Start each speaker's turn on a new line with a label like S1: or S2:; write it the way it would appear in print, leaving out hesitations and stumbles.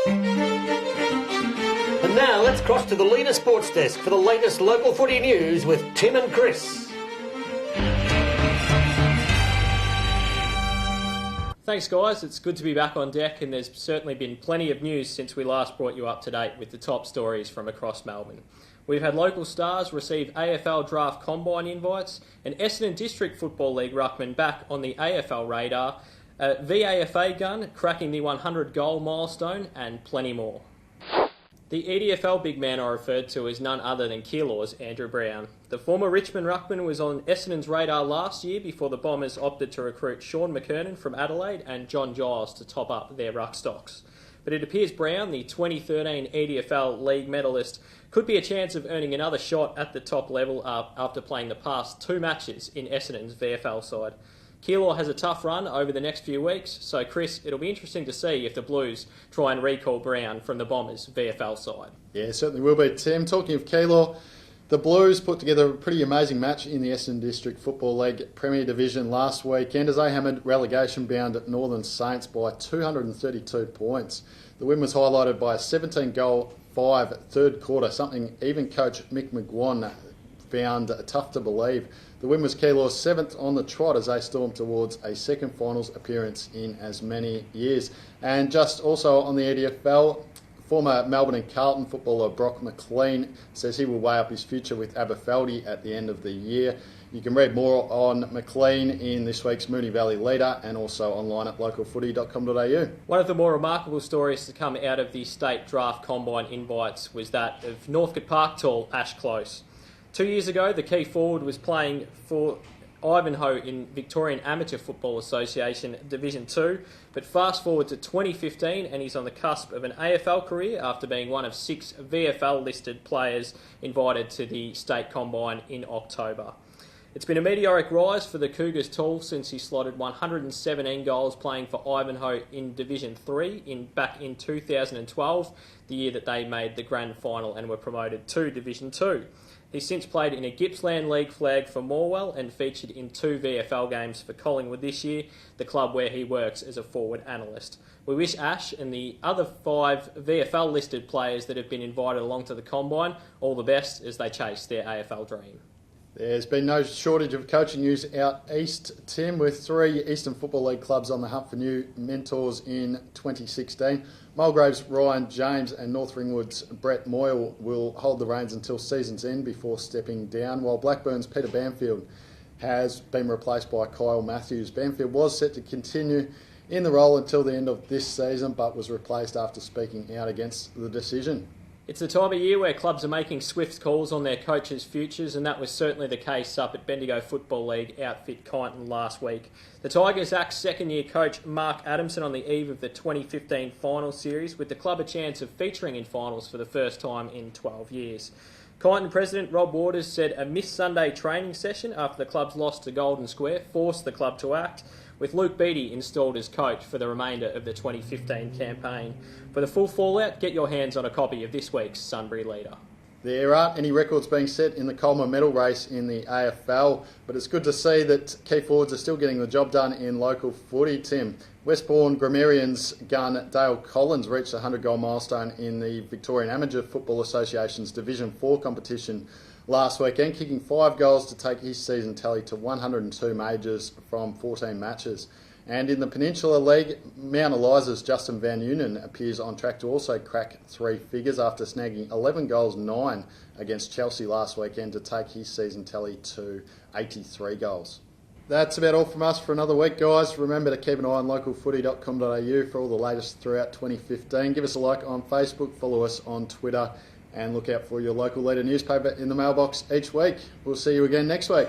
S1: And now let's cross to the Leader Sports Desk for the latest local footy news with Tim and Chris.
S2: Thanks guys, it's good to be back on deck, and there's certainly been plenty of news since we last brought you up to date with the top stories from across Melbourne. We've had local stars receive AFL Draft Combine invites, an Essendon District Football League ruckman back on the AFL radar, a VAFA gun cracking the 100 goal milestone, and plenty more. The EDFL big man I referred to is none other than Keilor's Andrew Brown. The former Richmond ruckman was on Essendon's radar last year before the Bombers opted to recruit Sean McKernan from Adelaide and John Giles to top up their ruck stocks. But it appears Brown, the 2013 EDFL League medalist, could be a chance of earning another shot at the top level after playing the past 2 matches in Essendon's VFL side. Keilor has a tough run over the next few weeks, so Chris, it'll be interesting to see if the Blues try and recall Brown from the Bombers' VFL side.
S3: Yeah, certainly will be, Tim. Talking of Keilor, the Blues put together a pretty amazing match in the Essendon District Football League Premier Division last weekend as they hammered relegation-bound Northern Saints by 232 points. The win was highlighted by a 17-goal 5 third quarter, something even coach Mick McGuan found tough to believe. The win was Keilor's 7th on the trot as they stormed towards a second finals appearance in as many years. And just also on the EDFL, former Melbourne and Carlton footballer Brock McLean says he will weigh up his future with Aberfeldy at the end of the year. You can read more on McLean in this week's Moonee Valley Leader and also online at localfooty.com.au.
S2: One of the more remarkable stories to come out of the State Draft Combine invites was that of Northcote Park tall Ash Close. 2 years ago, the key forward was playing for Ivanhoe in Victorian Amateur Football Association Division 2, but fast forward to 2015 and he's on the cusp of an AFL career after being one of 6 VFL listed players invited to the State Combine in October. It's been a meteoric rise for the Cougars tall since he slotted 117 goals playing for Ivanhoe in Division 3 back in 2012, the year that they made the grand final and were promoted to Division 2. He's since played in a Gippsland League flag for Morwell and featured in 2 VFL games for Collingwood this year, the club where he works as a forward analyst. We wish Ash and the other 5 VFL listed players that have been invited along to the Combine all the best as they chase their AFL dream.
S3: There's been no shortage of coaching news out east, Tim, with 3 Eastern Football League clubs on the hunt for new mentors in 2016. Mulgrave's Ryan James and North Ringwood's Brett Moyle will hold the reins until season's end before stepping down, while Blackburn's Peter Banfield has been replaced by Kyle Matthews. Banfield was set to continue in the role until the end of this season, but was replaced after speaking out against the decision.
S2: It's the time of year where clubs are making swift calls on their coaches' futures, and that was certainly the case up at Bendigo Football League outfit Kyneton last week. The Tigers axed second-year coach Mark Adamson on the eve of the 2015 final series, with the club a chance of featuring in finals for the first time in 12 years. Kyneton President Rob Waters said a missed Sunday training session after the club's loss to Golden Square forced the club to act, with Luke Beattie installed as coach for the remainder of the 2015 campaign. For the full fallout, get your hands on a copy of this week's Sunbury Leader.
S3: There aren't any records being set in the Coleman medal race in the AFL, but it's good to see that key forwards are still getting the job done in local footy, Tim. Westbourne Grammarians gun Dale Collins reached the 100-goal milestone in the Victorian Amateur Football Association's Division 4 competition last weekend, kicking 5 goals to take his season tally to 102 majors from 14 matches. And in the Peninsula League, Mount Eliza's Justin Van Unen appears on track to also crack 3 figures after snagging 11 goals, 9 against Chelsea last weekend to take his season tally to 83 goals. That's about all from us for another week, guys. Remember to keep an eye on localfooty.com.au for all the latest throughout 2015. Give us a like on Facebook, follow us on Twitter, and look out for your local leader newspaper in the mailbox each week. We'll see you again next week.